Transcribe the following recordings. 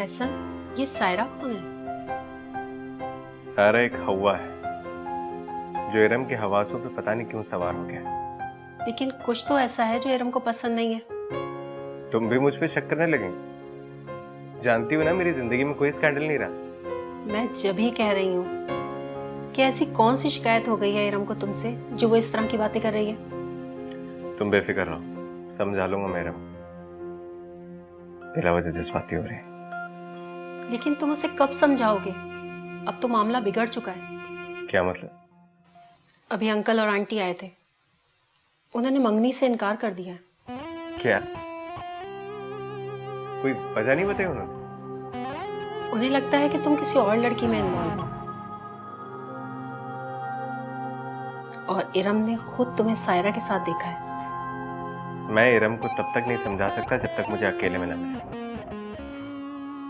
ऐसा ये सायरा कौन है? सारा एक हवा है जो इरम के हवासों पे पता नहीं क्यों सवार हो गया। लेकिन कुछ तो ऐसा है जो इरम को पसंद नहीं है। तुम भी मुझ पे शक करने लगेंगे। जानती हो ना मेरी जिंदगी में कोई स्कैंडल नहीं रहा। मैं जब ही कह रही हूँ कि ऐसी कौन सी शिकायत हो गई है इरम को तुमसे जो वो इस तरह की बातें कर रही है। तुम बेफिक्र रहो, समझा लूंगा मैं इरम। बिला वजह जज्बाती हो रही है। लेकिन तुम उसे कब समझाओगे? अब तो मामला बिगड़ चुका है। क्या मतलब? अभी अंकल और आंटी आए थे, उन्होंने मंगनी से इनकार कर दिया। क्या? कोई वजह नहीं बताई उन्होंने? उन्हें लगता है कि तुम किसी और लड़की में इन्वॉल्व हो, और इरम ने खुद तुम्हें सायरा के साथ देखा है। मैं इरम को तब तक नहीं समझा सकता जब तक मुझे अकेले में न मिले।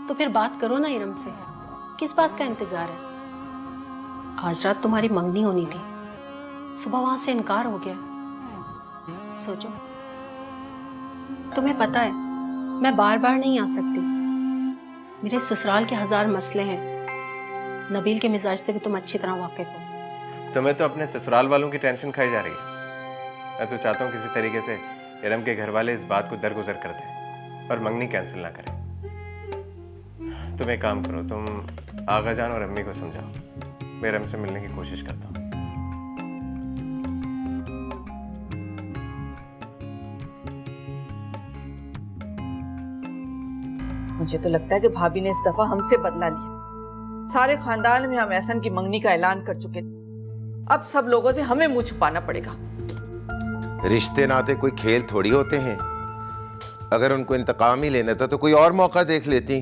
तो फिर बात करो ना इरम से, किस बात का इंतजार है? आज रात तुम्हारी मंगनी होनी थी, सुबह वहां से इनकार हो गया। सोचो, तुम्हें पता है मैं बार बार नहीं आ सकती। मेरे ससुराल के 1000 मसले हैं। नबील के मिजाज से भी तुम अच्छी तरह वाकिफ हो। तुम्हें तो अपने ससुराल वालों की टेंशन खाई जा रही है। मैं तो चाहता हूँ किसी तरीके से इरम के घर वाले इस बात को दरगुजर कर दें और मंगनी कैंसिल ना करें। तुम एक काम करो, तुम आगा जान और अम्मी को समझाओ। मैं इरम से मिलने की कोशिश करता हूँ। मुझे तो लगता है कि भाभी ने इस दफा हमसे बदला लिया। सारे खानदान में हम एहसन की मंगनी का ऐलान कर चुके थे, अब सब लोगों से हमें मुंह छुपाना पड़ेगा। रिश्ते नाते कोई खेल थोड़ी होते हैं। अगर उनको इंतकाम ही लेना था तो कोई और मौका देख लेती।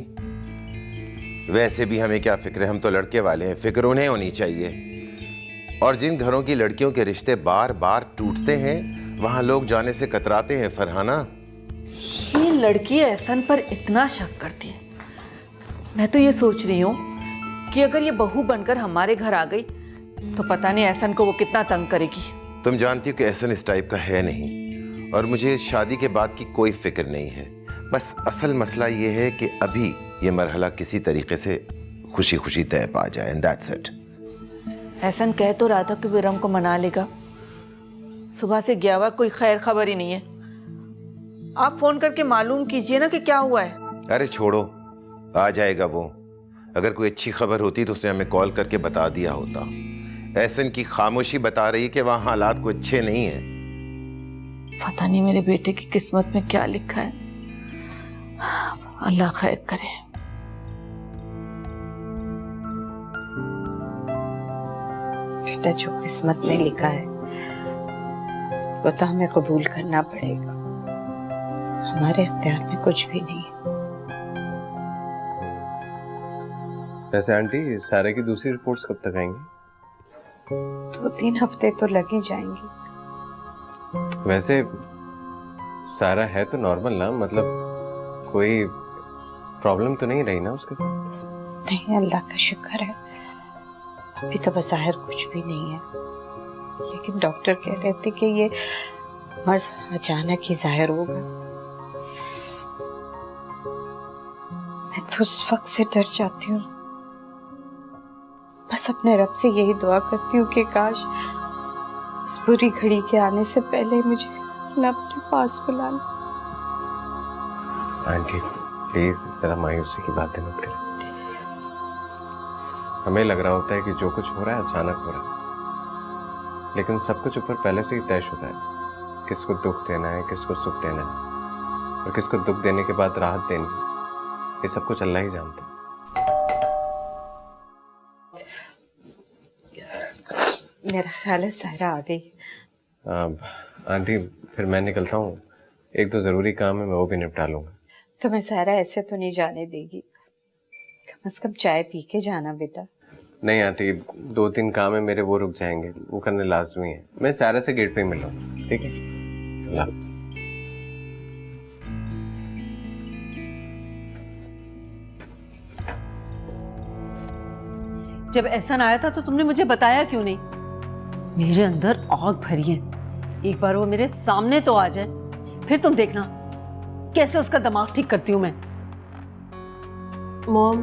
वैसे भी हमें क्या फिक्र है, हम तो लड़के वाले हैं, फिक्र उन्हें होनी चाहिए। और जिन घरों की लड़कियों के रिश्ते बार बार टूटते हैं वहां लोग जाने से कतराते हैं। फरहाना, ये लड़की एहसन पर इतना शक करती है। मैं तो ये सोच रही हूँ कि अगर ये बहू बनकर हमारे घर आ गई तो पता नहीं एहसन को वो कितना तंग करेगी। तुम जानती हो कि एहसन इस टाइप का है नहीं, और मुझे शादी के बाद की कोई फिक्र नहीं है। बस असल मसला ये है कि अभी ये मरहला किसी तरीके से खुशी खुशी तय पा जाए, एंड दैट्स इट। एहसन कह तो रहा था कि वो इरम को मना लेगा। सुबह से गया हुआ, कोई खैर खबर ही नहीं है। आप फोन करके मालूम कीजिए ना कि क्या हुआ है। अरे छोड़ो, आ जाएगा वो। अगर कोई अच्छी खबर होती तो उसने हमें कॉल करके बता दिया होता। एहसन की खामोशी बता रही है कि वहां हालात कोई अच्छे नहीं है। पता नहीं मेरे बेटे की किस्मत में क्या लिखा है। अल्लाह खैर करे। बेटा, जो किस्मत में लिखा है वो तो हमें कबूल करना पड़ेगा। हमारे इख्तियार में कुछ भी नहीं है। वैसे आंटी, सारे की दूसरी रिपोर्ट्स कब तक आएंगी? 2-3 हफ्ते तो लग ही जाएंगे। वैसे सारा है तो नॉर्मल ना, मतलब कोई प्रॉब्लम तो नहीं रही ना उसके साथ? नहीं, अल्लाह का शुक्र है, अभी तो बज़ाहिर कुछ भी नहीं है। लेकिन डॉक्टर कह रहे थे कि ये मर्ज अचानक ही जाहिर होगा। मैं तो उस वक्त से डर जाती हूँ। बस अपने रब से यही दुआ करती हूँ कि काश उस बुरी घड़ी के आने से पहले मुझे अल्लाह अपने पास बुला ले। आंटी प्लीज इस तरह मायूसी की बातें मत करें। हमें लग रहा होता है कि जो कुछ हो रहा है अचानक हो रहा है, लेकिन सब कुछ ऊपर पहले से ही तय शुदा है। किसको दुख देना है, किसको सुख देना है, और किसको दुख देने के बाद राहत देनी है, ये सब कुछ अल्लाह ही जानता है। मेरा ख्याल है सायरा आ गई। आंटी फिर मैं निकलता हूँ, एक दो जरूरी काम है, मैं वो भी निपटा लूंगा। तुम्हें सायरा ऐसे तो नहीं जाने देगी? कम से कम चाय पी के जाना बेटा। नहीं आंटी, 2-3 काम है मेरे, वो रुक जाएंगे, वो करने लाजमी है। मैं सारा से गेट पे ही मिल रहा हूँ, ठीक है? अल्लाह हाफ़िज़। जब एहसन आया था तो तुमने मुझे बताया क्यों नहीं? मेरे अंदर आग भरी है। एक बार वो मेरे सामने तो आ जाए, फिर तुम देखना कैसे उसका दिमाग ठीक करती हूँ मैं। मॉम,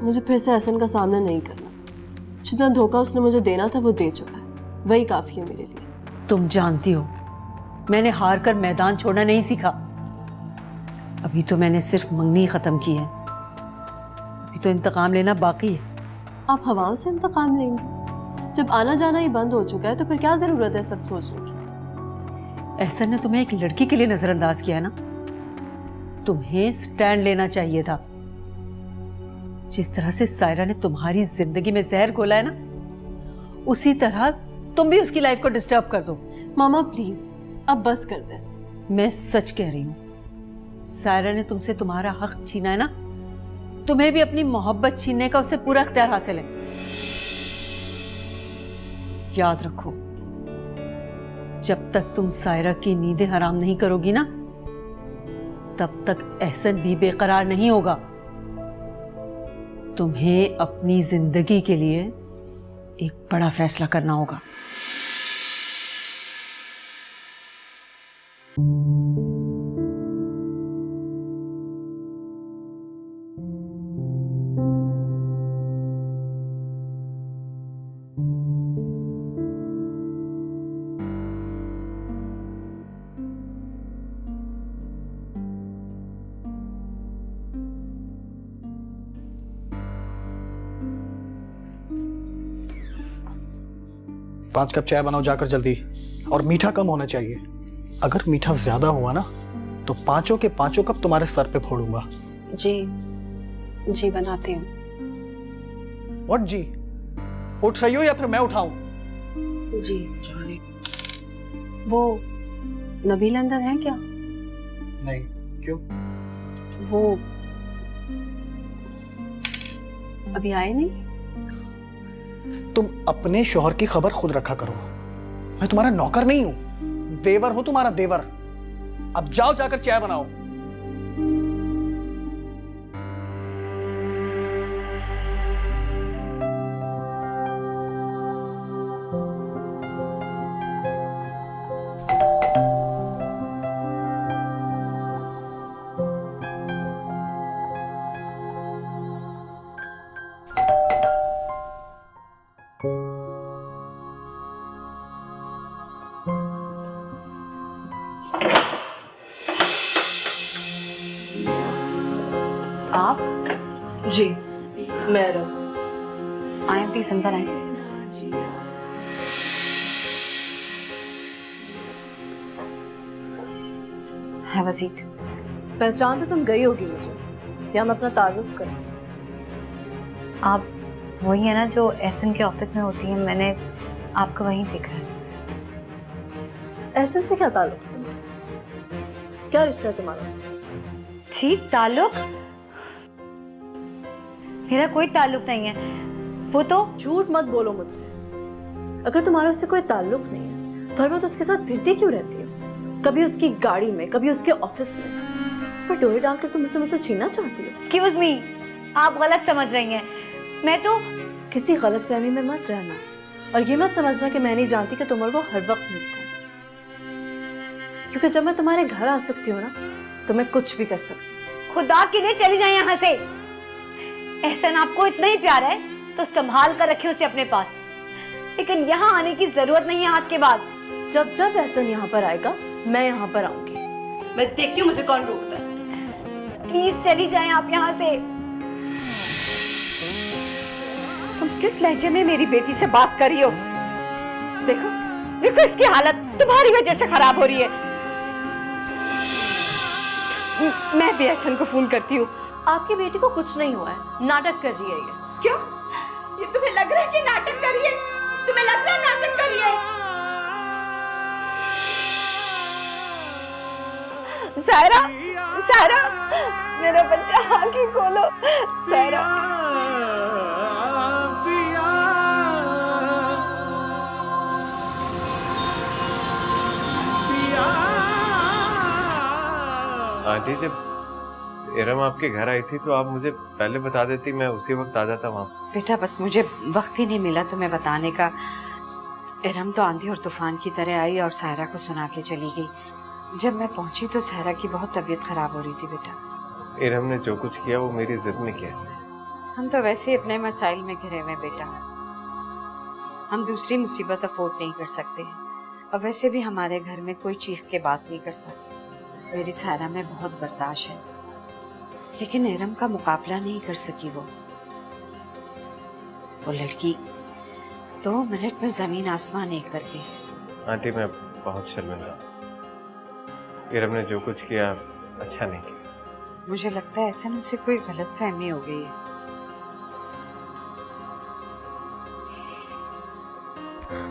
मुझे फिर से एहसन का सामना नहीं करना। जितना धोखा उसने मुझे देना था वो दे चुका है, वही काफ़ी है मेरे लिए। तुम जानती हो मैंने हार कर मैदान छोड़ना नहीं सीखा। अभी तो मैंने सिर्फ मंगनी ख़त्म की है, अभी तो इंतकाम लेना बाकी है। आप हवाओं से इंतकाम लेंगे? जब आना जाना ही बंद हो चुका है तो फिर क्या ज़रूरत है सब सोचने की? एहसन ने तुम्हें एक लड़की के लिए नज़रअंदाज किया ना, तुम्हें स्टैंड लेना चाहिए था। जिस तरह से सायरा ने तुम्हारी जिंदगी में जहर घोला है ना, उसी तरह तुम भी उसकी लाइफ को डिस्टर्ब कर दो। मामा प्लीज अब बस कर दे। मैं सच कह रही हूं, सायरा ने तुमसे तुम्हारा हक छीना है ना, तुम्हें भी अपनी मोहब्बत छीनने का उससे पूरा इख्तियार हासिल है। याद रखो, जब तक तुम सायरा की नींदें हराम नहीं करोगी ना, तब तक एहसन भी बेकरार नहीं होगा। तुम्हें अपनी जिंदगी के लिए एक बड़ा फैसला करना होगा। पांच कप चाय बनाओ जाकर जल्दी, और मीठा कम होना चाहिए। अगर मीठा ज्यादा हुआ ना तो पांचों के पांचों कप तुम्हारे सर पे फोड़ूंगा। जी जी बनाती हूँ। व्हाट जी? उठ रही हो या फिर मैं उठाऊं? जी जा रही। वो नबील अंदर है क्या? नहीं, क्यों? वो अभी आए नहीं? तुम अपने शोहर की खबर खुद रखा करो। मैं तुम्हारा नौकर नहीं हूं, देवर हूं, तुम्हारा देवर। अब जाओ जाकर चाय बनाओ। आप? जी मैं आए प्लीज अंदर आए। Have a seat. पहचान तो तुम गई होगी मुझे, या हम अपना तारुफ करें? आप वही है ना जो एहसन के ऑफिस में होती है, मैंने आपको वहीं देखा है। एहसन से क्या ताल्लुक है तुम्हारा? क्या रिश्ता है तुम्हारा उससे? ठीक ताल्लुक? मेरा कोई ताल्लुक नहीं है। वो तो झूठ मत बोलो मुझसे। अगर तुम्हारा उससे कोई ताल्लुक नहीं है तो हर वक्त उसके साथ फिरती क्यों रहती हो? कभी उसकी गाड़ी में, कभी उसके ऑफिस में। उस पर डोरी डालकर तुम मुझसे छीनना चाहती हो? एक्सक्यूज मी, आप गलत समझ रही हैं। मैं तो किसी गलतफहमी में मत रहना, और ये मत समझना कि मैं नहीं जानती कि तुम और वो हर वक्त मिलते हैं। क्योंकि जब मैं तुम्हारे घर आ सकती हूँ ना, तो मैं कुछ भी कर सकती हूँ। खुदा के लिए चली जाए यहाँ से। एहसन आपको इतना ही प्यार है तो संभाल कर रखे उसे अपने पास, लेकिन यहाँ आने की जरूरत नहीं है आज के बाद। जब जब एहसन यहाँ पर आएगा मैं यहाँ पर आऊंगी। मैं देखती हूँ मुझे कौन रोकता है। प्लीज चली जाएं आप यहाँ से। तुम किस लहजे में मेरी बेटी से बात कर रही हो? देखो देखो इसकी हालत तुम्हारी वजह से खराब हो रही है। मैं भी एहसन को फोन करती हूँ। आपकी बेटी को कुछ नहीं हुआ है, नाटक कर रही है ये। क्यों? ये तुम्हें लग रहा है कि नाटक कर रही है? तुम्हें लग रहा है नाटक कर रही है? सायरा, सायरा, मेरा बच्चा, आंखें खोलो। सायरा, आंटी, जब इरम आपके घर आई थी तो आप मुझे पहले बता देती, मैं उसी वक्त आ जाता वहाँ। बेटा बस मुझे वक्त ही नहीं मिला तुम्हें बताने का। इरम तो आंधी और तूफान की तरह आई और सायरा को सुना के चली गई। जब मैं पहुंची तो सायरा की बहुत तबीयत खराब हो रही थी बेटा। इरम ने जो कुछ किया वो मेरी जिद में किया। हम तो वैसे ही अपने मसाइल में घिरे हुए बेटा, हम दूसरी मुसीबत अफोर्ड नहीं कर सकते। और वैसे भी हमारे घर में कोई चीख के बात नहीं कर सकता। मेरी सायरा में बहुत बर्दाश्त है, लेकिन इरम का मुकाबला नहीं कर सकी। वो लड़की 2 मिनट में जमीन आसमान एक कर गई। आंटी मैं बहुत शर्मिंदा हूँ। इरम ने जो कुछ किया अच्छा नहीं किया। मुझे लगता है ऐसा उसे कोई गलतफहमी हो गई है।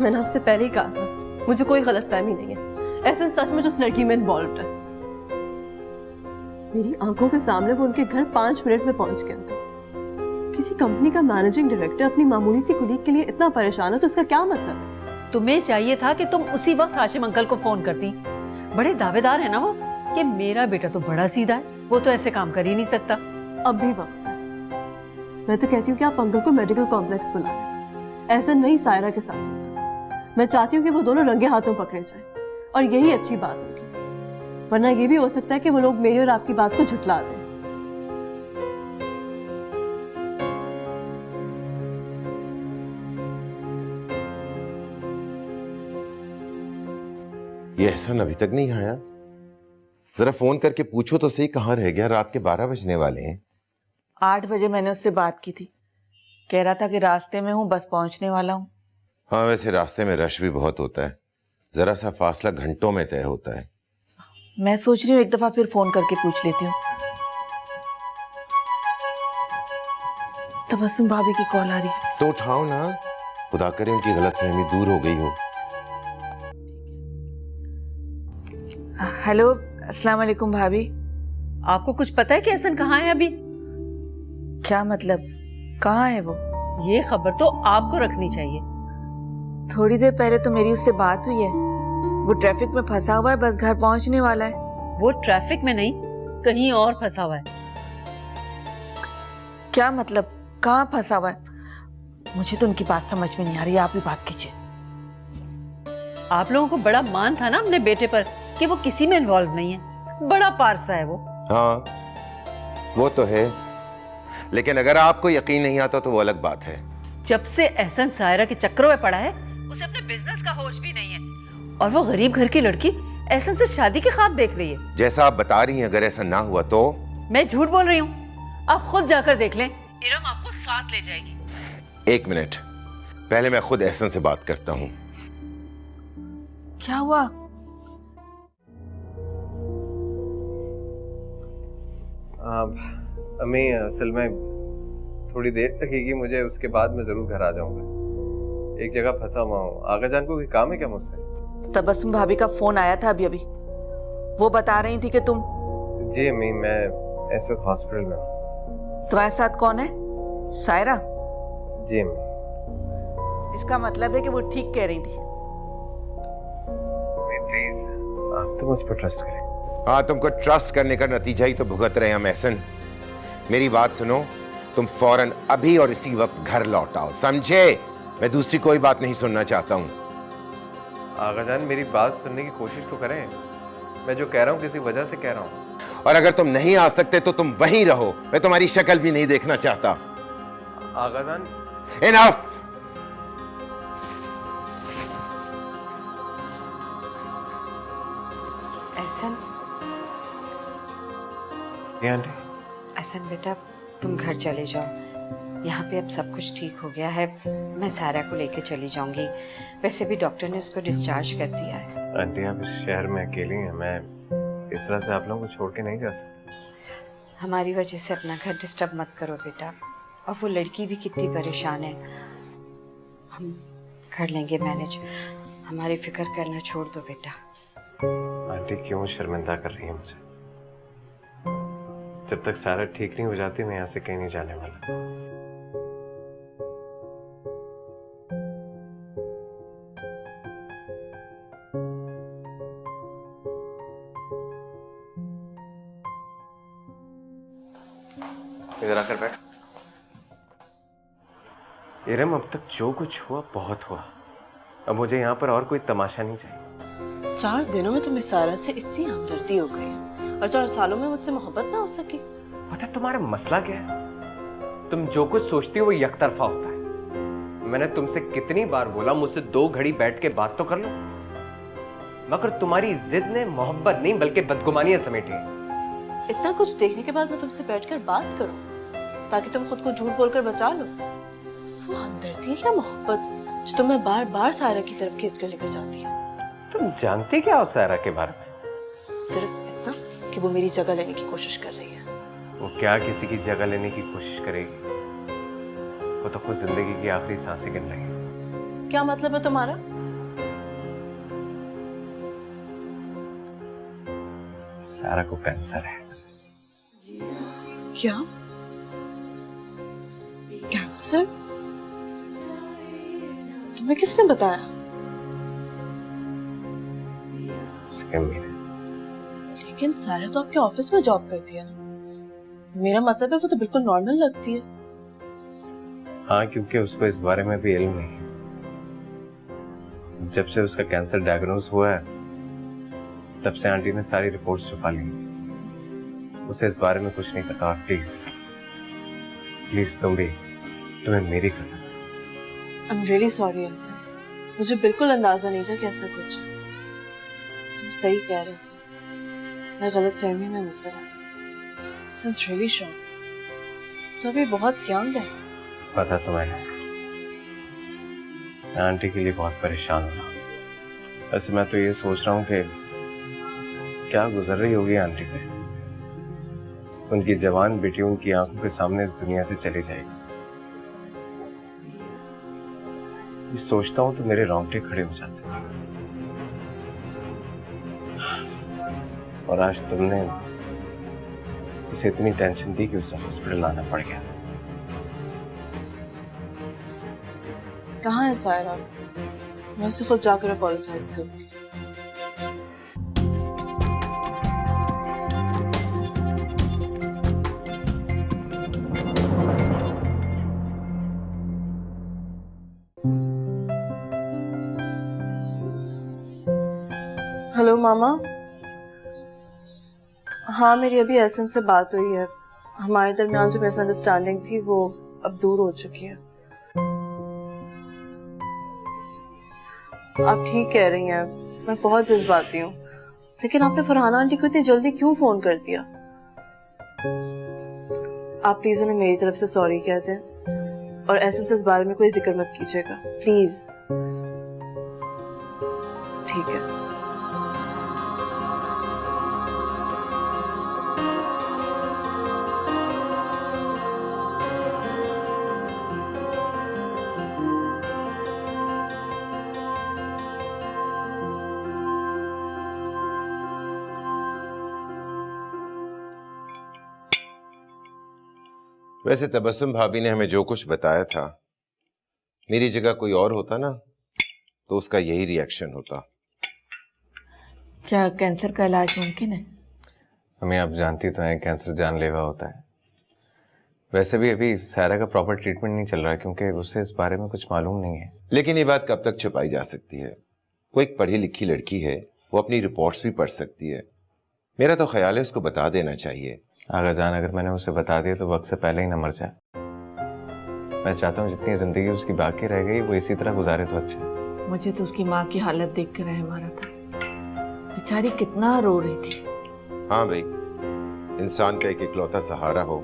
मैंने आपसे पहले ही कहा था मुझे कोई गलतफहमी नहीं है। ऐसा सच में उस लड़की में इन्वॉल्व है। मेरी आंखों के सामने वो उनके घर 5 मिनट में पहुंच गया था। किसी कंपनी का मैनेजिंग डायरेक्टर अपनी मामूली सी कुलीग के लिए इतना परेशान हो तो इसका क्या मतलब है? तुम्हें चाहिए था कि तुम उसी वक्त हाशिम अंकल को फोन करती। बड़े दावेदार है ना वो कि मेरा बेटा तो बड़ा सीधा है, वो तो ऐसे काम कर ही नहीं सकता। अब भी वक्त है। मैं तो कहती हूँ कि आप अंकल को मेडिकल कॉम्प्लेक्स बुला लें। एहसन वही सायरा के साथ होगा। मैं चाहती हूँ कि वो दोनों रंगे हाथों पकड़े जाएं और यही अच्छी बात होगी। वरना ये भी हो सकता है कि वो लोग मेरी और आपकी बात को झुठला दें। ये एहसन अभी तक नहीं आया? जरा फोन करके पूछो तो सही, कहाँ रह गया? रात के 12 बजने वाले हैं। 8 बजे मैंने उससे बात की थी, कह रहा था कि रास्ते में हूँ, बस पहुंचने वाला हूँ। हाँ वैसे रास्ते में रश भी बहुत होता है, जरा सा फासला घंटों में तय होता है। मैं सोच रही हूँ एक दफा फिर फोन करके पूछ लेती हूँ। तबस्सुम भाभी की कॉल आ रही है। तो उठाओ ना, खुदा करे उनकी गलतफहमी दूर हो गई हो। हेलो, अस्सलाम वालेकुम भाभी। आपको कुछ पता है कि एहसन कहाँ है अभी? क्या मतलब, कहाँ है वो? ये खबर तो आपको रखनी चाहिए। थोड़ी देर पहले तो मेरी उससे बात हुई है। वो ट्रैफिक में फंसा हुआ है, बस घर पहुंचने वाला है। वो ट्रैफिक में नहीं, कहीं और फंसा हुआ है। क्या मतलब, कहाँ फंसा हुआ है? मुझे तो उनकी बात समझ में नहीं आ रही, आप भी बात कीजिए। आप लोगों को बड़ा मान था ना अपने बेटे पर कि वो किसी में इन्वॉल्व नहीं है। बड़ा पारसा है वो। हाँ वो तो है, लेकिन अगर आपको यकीन नहीं आता तो वो अलग बात है। जब से एहसन सायरा के चक्करों में पड़ा है, उसे अपने बिजनेस का होश भी नहीं है। और वो गरीब घर की लड़की एहसन से शादी के ख्वाब देख रही है। जैसा आप बता रही हैं, अगर ऐसा ना हुआ तो? मैं झूठ बोल रही हूँ? आप खुद जाकर देख लें, इरम आपको साथ ले जाएगी। 1 मिनट, पहले मैं खुद एहसन से बात करता हूँ। क्या हुआ? अम्मी असल में थोड़ी देर लगेगी मुझे, उसके बाद मैं जरूर घर आ जाऊंगा। एक जगह फंसा हुआ हूँ। आगा जान को कोई काम है क्या मुझसे? तबस्सुम भाभी का फोन आया था अभी अभी, वो बता रही थी कि तुम। जी अम्मी, मैं इस वक्त हॉस्पिटल में हूँ। तुम्हारे साथ कौन है? सायरा? जी अम्मी। इसका मतलब है कि वो ठीक कह रही थी। प्लीज आप तो मुझ पर ट्रस्ट करें। हाँ, तुमको ट्रस्ट करने का नतीजा ही तो भुगत रहे हैं हम एहसन। मेरी बात सुनो, तुम फौरन अभी और इसी वक्त घर लौट आओ, समझे? मैं दूसरी कोई बात नहीं सुनना चाहता हूँ। आगा जान मेरी बात सुनने की कोशिश तो करें। मैं जो कह रहा हूँ किसी वजह से कह रहा हूँ। और अगर तुम नहीं आ सकते तो तुम वहीं रहो, मैं तुम्हारी शक्ल भी नहीं देखना चाहता। आगा जान इनफ। एहसन, आंटी। एहसन बेटा, तुम घर चले जाओ। यहाँ पे अब सब कुछ ठीक हो गया है। मैं सारा को लेके चली जाऊंगी। वैसे भी डॉक्टर ने उसको डिस्चार्ज कर दिया है। आंटी आप इस शहर में अकेली हैं, मैं इस तरह से आप लोगों को छोड़ के नहीं जा सकता। हमारी वजह से अपना घर डिस्टर्ब मत करो बेटा। और वो लड़की भी कितनी परेशान है। हम कर लेंगे मैनेज, हमारी फिक्र करना छोड़ दो बेटा। आंटी क्यों शर्मिंदा कर रही है मुझे? जब तक सारा ठीक नहीं हो जाती मैं यहाँ से कहीं नहीं जाने वाला। इधर आकर बैठ। इरम, अब तक जो कुछ हुआ बहुत हुआ। अब मुझे यहाँ पर और कोई तमाशा नहीं चाहिए। 4 दिनों में तुम्हें सारा से इतनी हमदर्दी हो गई और 4 सालों में मुझसे मोहब्बत ना हो सकी। पता है तुम्हारा मसला क्या है? तुम जो कुछ सोचती हो वो यकतरफा होता है। मैंने तुमसे कितनी बार बोला मुझसे 2 घड़ी बैठ के बात तो कर लो, मगर तुम्हारी जिद ने मोहब्बत नहीं बल्कि बदगुमानियां समेटी है। इतना कुछ देखने के बाद मैं तुमसे बैठकर बात करूं ताकि तुम खुद को झूठ बोलकर बचा लो? वो हमदर्दी है या मोहब्बत जो तुम्हें बार बार सायरा की तरफ खींच कर लेकर जाती है? तुम जानती क्या हो सायरा के बारे में? सिर्फ इतना कि वो मेरी जगह लेने की कोशिश कर रही है। वो क्या किसी की जगह लेने की कोशिश करेगी? वो तो खुद जिंदगी की आखिरी सांसें गिन रही है। क्या मतलब है तुम्हारा? सायरा को कैंसर है। क्या? कैंसर? तुम्हें किसने बताया? उसके मेरे। लेकिन सारा तो आपके ऑफिस में जॉब करती है ना। मेरा मतलब है वो तो बिल्कुल नॉर्मल लगती है। हाँ, क्योंकि उसको इस बारे में भी इल्म नहीं है। जब से उसका कैंसर डायग्नोज हुआ है तब से आंटी ने सारी रिपोर्ट्स छुपा ली। उसे इस बारे में कुछ नहीं पता। प्लीज प्लीज तुम्हें मेरी कसम। आई एम रियली सॉरी ऐसा। मुझे बिल्कुल अंदाजा नहीं था कि ऐसा कुछ। तुम सही कह रहे थे, मैं गलत फहमी में मुब्तला थी। This is really shock. तो अभी बहुत यंग है। पता तो मैंने। मैं आंटी के लिए बहुत परेशान हो रहा हूँ। वैसे मैं तो ये सोच रहा हूँ कि क्या गुजर रही होगी आंटी पे। उनकी जवान बेटी उनकी आंखों के सामने इस दुनिया से चली जाएगी। ये सोचता हूँ तो मेरे रोंगटे खड़े हो जाते हैं। और आज तुमने उसे इतनी टेंशन दी कि उसे हॉस्पिटल आना पड़ गया। कहाँ है सायरा? मैं उसे खुद जाकर अपोलोजाइज करूंगी। हेलो मामा। हाँ, मेरी अभी एहसन से बात हुई है। हमारे दरमियान जो मिसअंडरस्टैंडिंग थी वो अब दूर हो चुकी है। आप ठीक कह रही हैं, मैं बहुत जज्बाती हूँ। लेकिन आपने फरहाना आंटी को इतनी जल्दी क्यों फोन कर दिया? आप प्लीज उन्हें मेरी तरफ से सॉरी कह दें और एहसन से इस बारे में कोई जिक्र मत कीजिएगा, प्लीज। ठीक है। वैसे तबस्सुम भाभी ने हमें जो कुछ बताया था, मेरी जगह कोई और होता ना तो उसका यही रिएक्शन होता। क्या कैंसर का इलाज मुमकिन है? हमें आप जानती तो हैं कैंसर जानलेवा होता है। वैसे भी अभी सायरा का प्रॉपर ट्रीटमेंट नहीं चल रहा है क्योंकि उसे इस बारे में कुछ मालूम नहीं है। लेकिन ये बात कब तक छुपाई जा सकती है? वो एक पढ़ी लिखी लड़की है, वो अपनी रिपोर्ट्स भी पढ़ सकती है। मेरा तो ख्याल है उसको बता देना चाहिए। आगा जान, अगर मैंने उसे बता दिया तो वक्त से पहले ही न मर जाए। मैं चाहता हूँ जितनी जिंदगी उसकी बाकी रह गई वो इसी तरह गुजारे तो अच्छा है। मुझे तो उसकी माँ की हालत देख कर रहम आ रहा था। बेचारी कितना रो रही थी। हाँ भाई, इंसान का एक इकलौता सहारा हो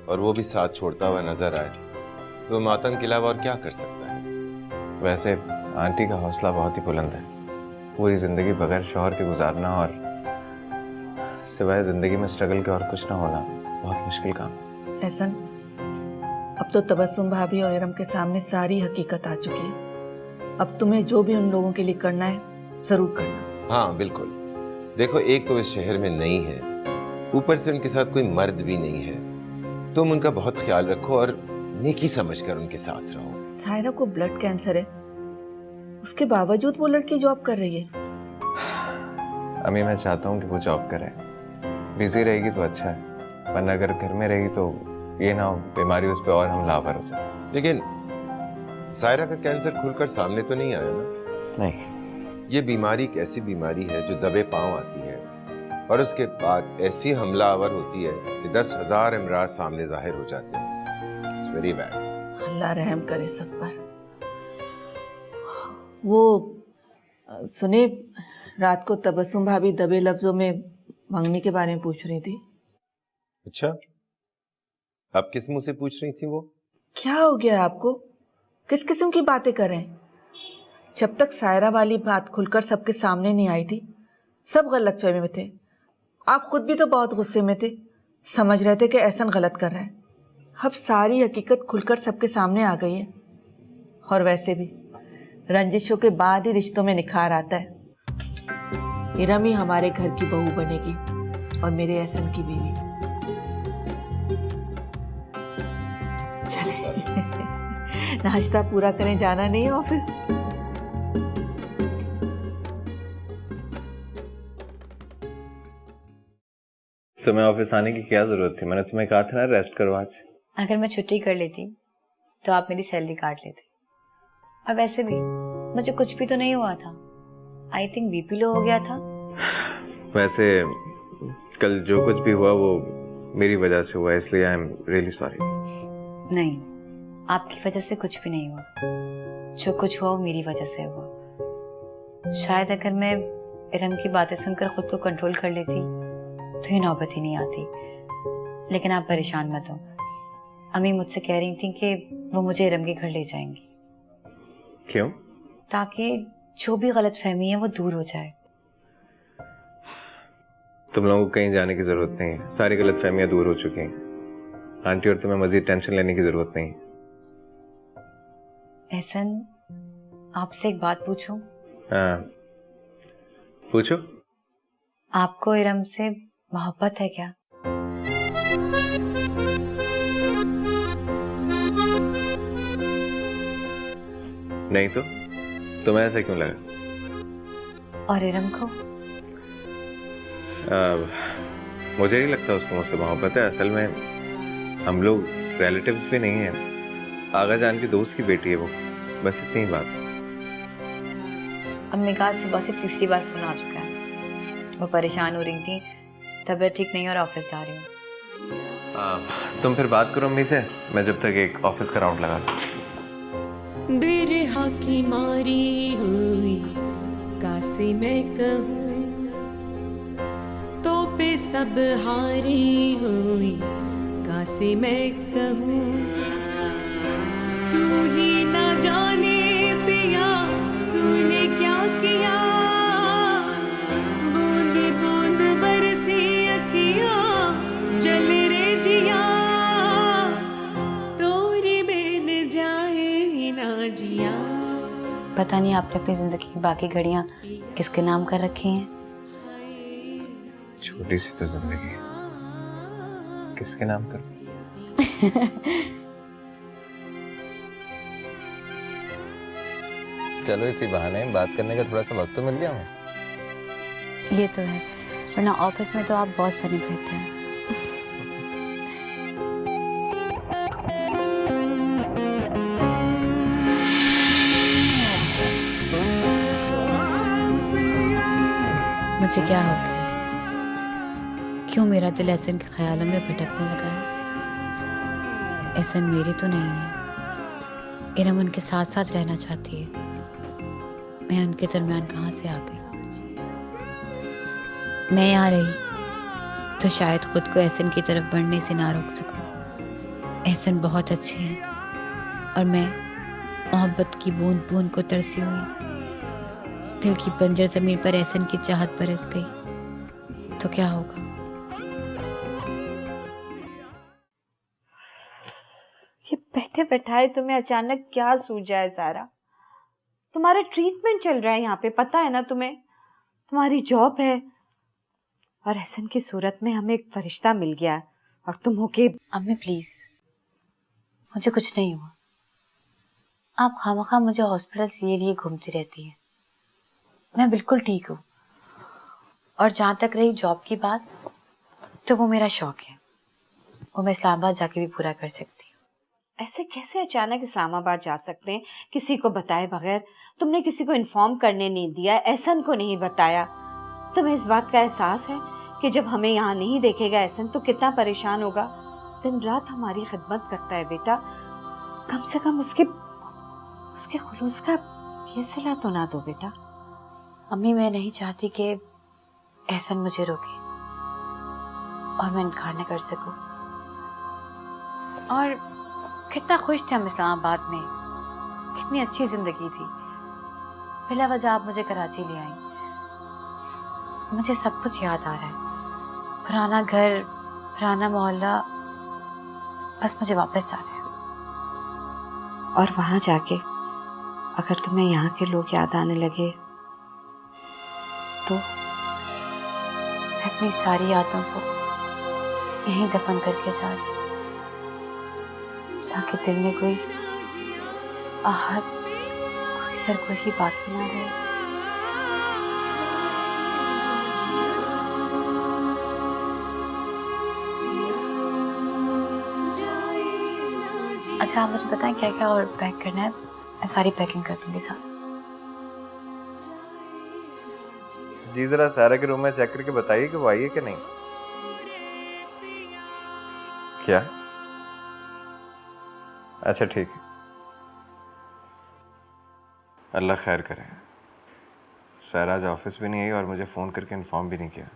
और वो भी साथ छोड़ता हुआ नजर आए तो मातम के अलावा और क्या कर सकता है। वैसे आंटी का हौसला बहुत ही बुलंद है। पूरी जिंदगी बगैर शौहर के गुजारना और सिवाय जिंदगी में स्ट्रगल के और कुछ ना होना बहुत मुश्किल काम। एहसन, अब तो तबस्सुम भाभी और इरम के सामने सारी हकीकत आ चुकी है। अब तुम्हें जो भी उन लोगों के लिए करना है जरूर करना। हाँ बिल्कुल। देखो, एक तो इस शहर में नहीं है, ऊपर से उनके साथ कोई मर्द भी नहीं है। तुम उनका बहुत ख्याल रखो और नेकी समझकर उनके साथ रहो। सायरा को ब्लड कैंसर है, उसके बावजूद वो लड़की जॉब कर रही है। अम्मी, मैं चाहता हूँ कि वो जॉब करे। बिजी रहेगी तो अच्छा है, वरना अगर घर में रहेगी तो ये ना हो बीमारी उस पर और हमलावर हो जाए। लेकिन सायरा का कैंसर खुलकर सामने तो नहीं आया ना? नहीं। ये बीमारी एक ऐसी बीमारी है जो दबे पांव आती है। और उसके बाद ऐसी हमलावर होती है कि 10,000 इमराज सामने जाहिर हो जाते हैं। It's very bad. अल्लाह रहम करे सब पर। वो सुने, रात को तबस्सुम भाभी दबे लफ्जों में मंगनी के बारे में पूछ रही थी। अच्छा, आप किस मुंह से पूछ रही थी वो? क्या हो गया आपको? किस किस्म की बातें कर रहे हैं? जब तक सायरा वाली बात खुलकर सबके सामने नहीं आई थी, सब गलतफहमी में थे। आप खुद भी तो बहुत गुस्से में थे, समझ रहे थे कि एहसन गलत कर रहा है। अब सारी हकीकत खुलकर सबके सामने आ गई है। और वैसे भी रंजिशों के बाद ही रिश्तों में निखार आता है। इरम ही हमारे घर की बहू बनेगी और मेरे एहसन की बीवी। चले नाश्ता पूरा करें, जाना नहीं है ऑफिस। तुम्हें ऑफिस आने की क्या जरूरत थी? मैंने तुम्हें कहा था ना रेस्ट करो आज। अगर मैं छुट्टी कर लेती तो आप मेरी सैलरी काट लेते। और वैसे भी मुझे कुछ भी तो नहीं हुआ था। आई थिंक बीपी लो हो गया था। वैसे कल जो कुछ भी हुआ वो मेरी वजह से हुआ, इसलिए आई एम रियली सॉरी। नहीं, आपकी वजह से कुछ भी नहीं हुआ। जो कुछ हुआ वो मेरी वजह से हुआ। शायद अगर मैं इरम की बातें सुनकर खुद को कंट्रोल कर लेती तो ये नौबत ही नहीं आती। लेकिन आप परेशान मत हो। अम्मी मुझसे कह रही थी कि वो मुझे इरम के घर ले जाएंगी। क्यों? ताकि जो भी गलतफहमी है वो दूर हो जाए। तुम लोगों को कहीं जाने की जरूरत नहीं है, सारी गलतफहमियां दूर हो चुकी हैं। आंटी और तुम्हें मजीद टेंशन लेने की जरूरत नहीं। एहसन, आपसे एक बात पूछूं? हाँ पूछो। आपको इरम से मोहब्बत है क्या? नहीं तो तुम्हें ऐसा क्यों लगा? और इरम को? मुझे नहीं लगता उसको मुझसे मोहब्बत है। असल में हम लोग रिलेटिव्स भी नहीं हैं। आगा जान की दोस्त की बेटी है वो, बस इतनी ही बात है। अम्मी का सुबह से तीसरी बार फोन आ चुका है। वो परेशान हो रही थी, तबीयत ठीक नहीं और ऑफिस जा रही हूँ। तुम फिर बात करो अम्मी से, मैं जब तक एक ऑफिस का राउंड लगा लूं। बिरहा की मारी हुई कासे मैं कहूँ, तो पे सब हारी हुई कासे मैं कहूँ। तू ही ना जाने पिया तूने क्या किया, बूंद बूंद बरसी अखियाँ जल रे जिया, तोरे बिन जाए ना जिया। पता नहीं आपने अपनी जिंदगी की बाकी घड़ियाँ किसके नाम कर रखी हैं? छोटी सी तो जिंदगी है, किसके नाम करूं? चलो इसी बहाने बात करने का थोड़ा सा वक्त तो मिल गया हमें। ये तो है, वरना ऑफिस में तो आप बॉस बने फिरते हैं। मुझे क्या हो गया? क्यों मेरा दिल एहसन के ख्यालों में भटकने लगा है? एहसन मेरी तो नहीं है। इरम उनके साथ साथ रहना चाहती है। मैं उनके दरमियान कहाँ से आ गई? मैं यहाँ रही तो शायद खुद को एहसन की तरफ बढ़ने से ना रोक सकूं। एहसन बहुत अच्छी है और मैं मोहब्बत की बूंद बूंद को तरसी हुई दिल की बंजर जमीन पर एहसन की चाहत बरस गई तो क्या होगा? ये बैठे बैठाए तुम्हें अचानक क्या सूझा है सारा? तुम्हारा ट्रीटमेंट चल रहा है यहाँ पे, पता है ना तुम्हें? तुम्हारी जॉब है और एहसन की सूरत में हमें एक फरिश्ता मिल गया है और तुम होके। अम्मी प्लीज, मुझे कुछ नहीं हुआ। आप खामखा मुझे हॉस्पिटल लिए घूमती रहती हैं। मैं बिल्कुल ठीक हूँ। और जहाँ तक रही जॉब की बात, तो वो मेरा शौक है, वो मैं इस्लामाबाद जाके भी पूरा कर सकती हूँ। ऐसे कैसे अचानक इस्लामाबाद जा सकते हैं किसी को बताए बगैर? तुमने किसी को इन्फॉर्म करने नहीं दिया, एहसन को नहीं बताया। तुम्हें इस बात का एहसास है कि जब हमें यहाँ नहीं देखेगा एहसन तो कितना परेशान होगा। दिन रात हमारी खिदमत करता है बेटा, कम से कम उसके खुलूस का ये सिला तो ना दो बेटा। अम्मी, मैं नहीं चाहती कि एहसन मुझे रोके और मैं इनकार न कर सकूं। और कितना खुश थे हम इस्लामाबाद में, कितनी अच्छी जिंदगी थी। बिला वजह आप मुझे कराची ले आई। मुझे सब कुछ याद आ रहा है, पुराना घर, पुराना मोहल्ला, बस मुझे वापस जाना है। और वहां जाके अगर तुम्हें यहाँ के लोग याद आने लगे तो? मैं अपनी सारी यादों को यहीं दफन करके जा रही हूँ, ताकि दिल में कोई आहट, कोई सरगोशी बाकी ना रहे। अच्छा, आप मुझे बताएं क्या क्या और पैक करना है, मैं सारी पैकिंग कर दूंगी साथ। जी जरा सारा के रूम में चेक करके बताइए कि वो आई है कि नहीं। क्या? अच्छा ठीक है, अल्लाह खैर करे। सारा आज ऑफिस भी नहीं आई और मुझे फोन करके इन्फॉर्म भी नहीं किया।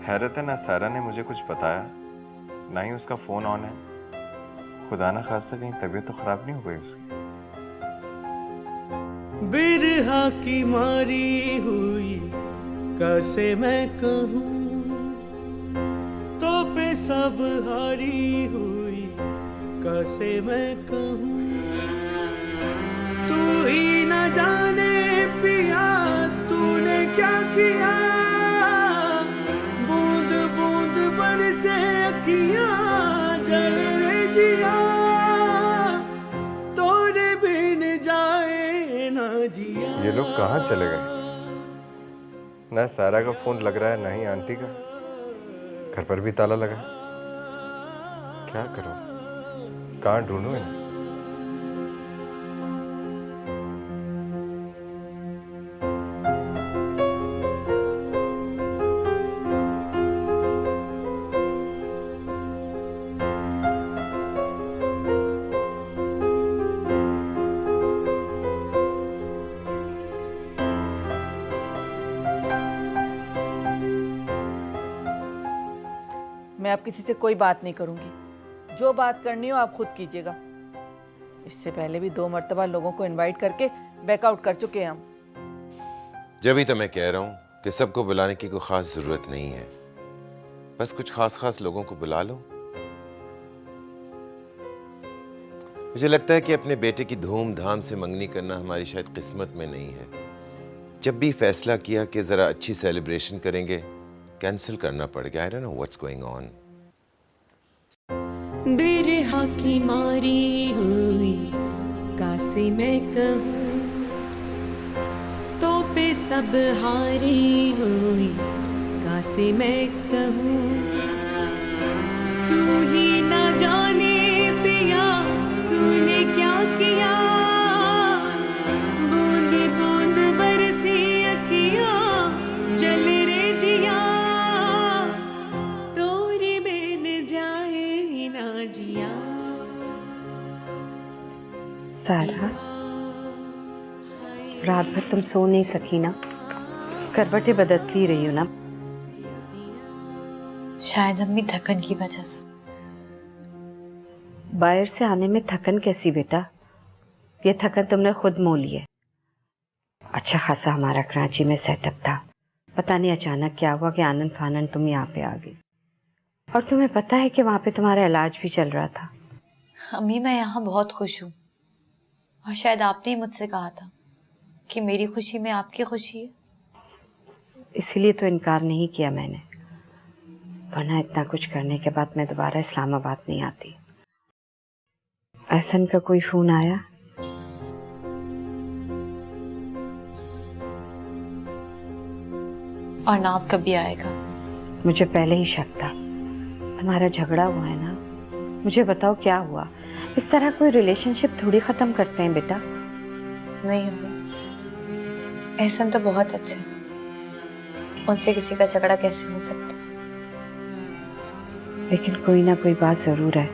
हैरत है, ना सारा ने मुझे कुछ बताया, ना ही उसका फोन ऑन है। खुदा ना खास्ता कहीं तबीयत तो खराब नहीं हो गई उसकी। बिरहा की मारी हुई कैसे मैं कहूँ, तो पे सब हारी हुई कैसे मैं कहूँ। तू ही न जाने पिया तूने क्या किया, से अखियां जल रे जिया, तोरे बिन जाए ना जिया। ये लोग कहाँ चले गए? ना सारा का फोन लग रहा है, ना ही आंटी का। घर पर भी ताला लगा। क्या करूं? कहाँ ढूंढूं इन्हें? मैं अब किसी से कोई बात नहीं करूंगी। जो बात करनी हो आप खुद कीजिएगा। इससे पहले भी 2 मर्तबा लोगों को इनवाइट करके बैकआउट कर चुके हैं हम। जब ही तो मैं कह रहा हूं कि सबको बुलाने की कोई खास जरूरत नहीं है, बस कुछ खास लोगों को बुला लो। मुझे लगता है कि अपने बेटे की धूमधाम से मंगनी करना हमारी शायद किस्मत में नहीं है। जब भी फैसला किया कि जरा अच्छी सेलिब्रेशन करेंगे, कैंसिल करना पड़ गया। I don't know what's going on. बिरहा की मारी हुई कासे मैं कहूँ, तो पे सब हारी हुई कासे मैं कहूँ। तू ही न जाने पिया तूने क्या किया, बूंद बूंद बरसी अखियाँ जल रे जिया, तोरे बिन जाए ना जिया। सारा, रात भर तुम सो नहीं सकी ना? करवटें बदलती रही हो ना? शायद अम्मी थकन की वजह से। बाहर से आने में थकन कैसी बेटा? ये थकन तुमने खुद मोल ली है। अच्छा खासा हमारा कराची में सेटअप था, पता नहीं अचानक क्या हुआ कि आनन फानन तुम यहाँ पे आ गई। और तुम्हें पता है कि वहाँ पे तुम्हारा इलाज भी चल रहा था। अम्मी, मैं यहाँ बहुत खुश हूँ, और शायद आपने ही मुझसे कहा था कि मेरी खुशी में आपकी खुशी है। इसीलिए तो इनकार नहीं किया मैंने, वरना इतना कुछ करने के बाद मैं दोबारा इस्लामाबाद नहीं आती। एहसन का कोई फोन आया? और ना अब कभी आएगा। मुझे पहले ही शक था। तुम्हारा झगड़ा हुआ है ना, मुझे बताओ क्या हुआ। इस तरह कोई रिलेशनशिप थोड़ी खत्म करते हैं बेटा। नहीं अम्मी, एहसन तो बहुत अच्छे हैं, उनसे किसी का झगड़ा कैसे हो सकता है। लेकिन कोई ना कोई बात जरूर है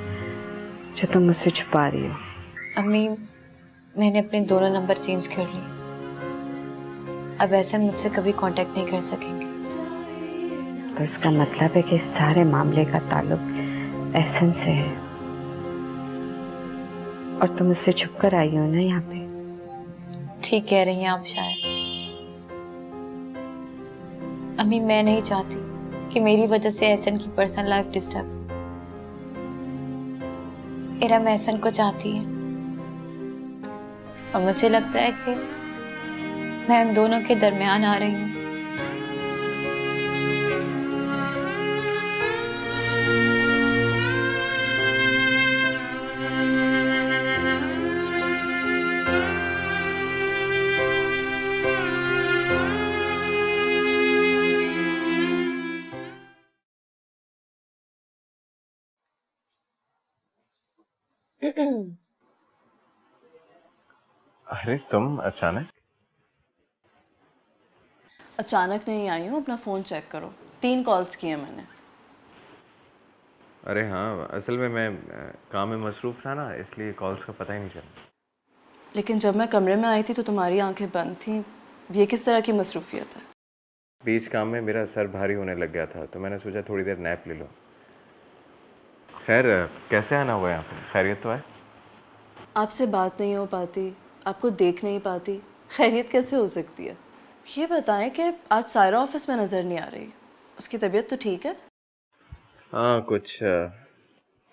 जो तुम मुझसे छुपा रही हो। अम्मी, मैंने अपने दोनों नंबर चेंज कर लिए, अब एहसन मुझसे कभी कांटेक्ट नहीं कर सकेंगे। तो इसका मतलब है कि इस सारे मामले का ताल्लुक एहसन से है और तुम उससे छुप कर आई हो ना यहाँ पे। ठीक कह रही हैं आप शायद। अम्मी, मैं नहीं चाहती कि मेरी वजह से एहसन की personal life disturb. Iram Ehsan को चाहती है और मुझे लगता है कि मैं इन दोनों के दरमियान आ रही हूँ। अरे तुम अचानक? अचानक नहीं आई हूँ, अपना फ़ोन चेक करो, 3 कॉल्स किए मैंने। अरे हाँ, असल में मैं काम में मसरूफ़ था ना, इसलिए कॉल्स का पता ही नहीं चला। लेकिन जब मैं कमरे में आई थी तो तुम्हारी आंखें बंद थीं। ये किस तरह की मसरूफियत है? बीच काम में मेरा सर भारी होने लग गया था, तो मैंने सोचा थोड़ी देर नैप ले लो। खैर, कैसे आना हुआ यहाँ पे? खैरियत तो है? आपसे बात नहीं हो पाती, आपको देख नहीं पाती, खैरियत कैसे हो सकती है? ये बताएं कि आज सायरा ऑफिस में नज़र नहीं आ रही, उसकी तबीयत तो ठीक है? हाँ, कुछ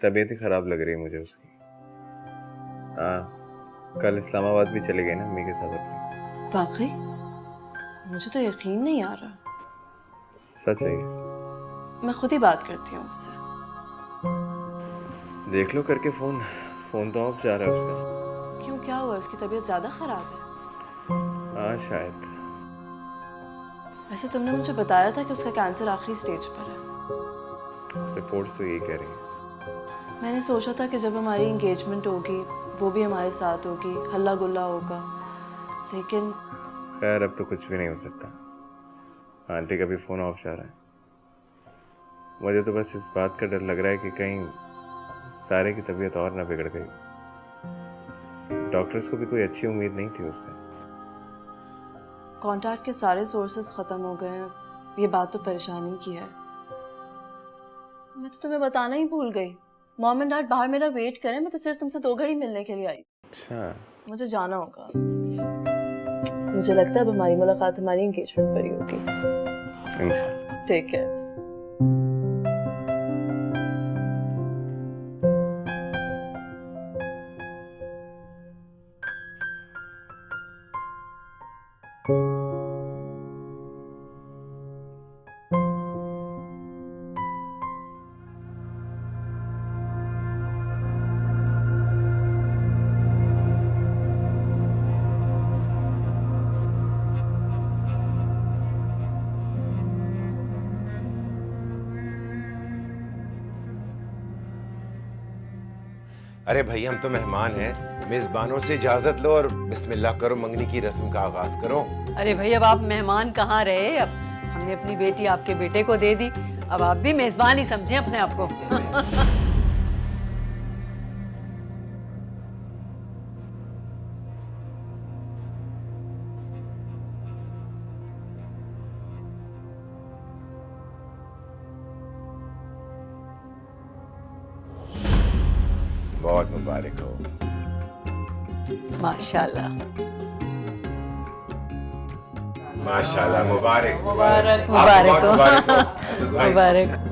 तबीयत ही ख़राब लग रही है मुझे उसकी। कल इस्लामाबाद भी चले गए ना अम्मी के साथ अपनी। वाकई? मुझे तो यकीन नहीं आ रहा। सच है ये। मैं खुद ही बात करती हूँ उससे। देख लो करके फ़ोन तो ऑफ जा रहा है उसका। क्यों, क्या हुआ? उसकी तबीयत ज़्यादा ख़राब है? हाँ शायद। वैसे तुमने मुझे बताया था कि उसका कैंसर आखिरी स्टेज पर है। रिपोर्ट्स तो यही कह रही हैं। मैंने सोचा था कि जब हमारी एंगेजमेंट होगी वो भी हमारे साथ होगी, हल्ला गुल्ला होगा, लेकिन खैर अब तो कुछ भी नहीं हो सकता। आंटी का भी फ़ोन ऑफ जा रहा है। मुझे तो बस इस बात का डर लग रहा है कि कहीं सारे की तबीयत और ना बिगड़ गई। डॉक्टर्स को भी कोई अच्छी उम्मीद नहीं थी उससे। कॉन्टैक्ट के सारे सोर्सेज ख़त्म हो गए हैं, ये बात तो परेशानी की है। मैं तो तुम्हें बताना ही भूल गई। मॉम एंड डैड बाहर मेरा वेट करें, मैं तो सिर्फ तुमसे 2 घड़ी मिलने के लिए आई। अच्छा, मुझे जाना होगा। मुझे लगता है अब हमारी मुलाकात हमारी एंगेजमेंट पर ही होगी। इंशाल्लाह। ठीक है। अरे भाई, हम तो मेहमान हैं, मेजबानों से इजाजत लो और बिस्मिल्लाह करो, मंगनी की रस्म का आगाज करो। अरे भाई, अब आप मेहमान कहाँ रहे? अब हमने अपनी बेटी आपके बेटे को दे दी, अब आप भी मेजबान ही समझें अपने आप को। बहुत मुबारक हो। माशाल्लाह माशाल्लाह, मुबारक मुबारक मुबारक हो। मुबारक हो। मुबारक।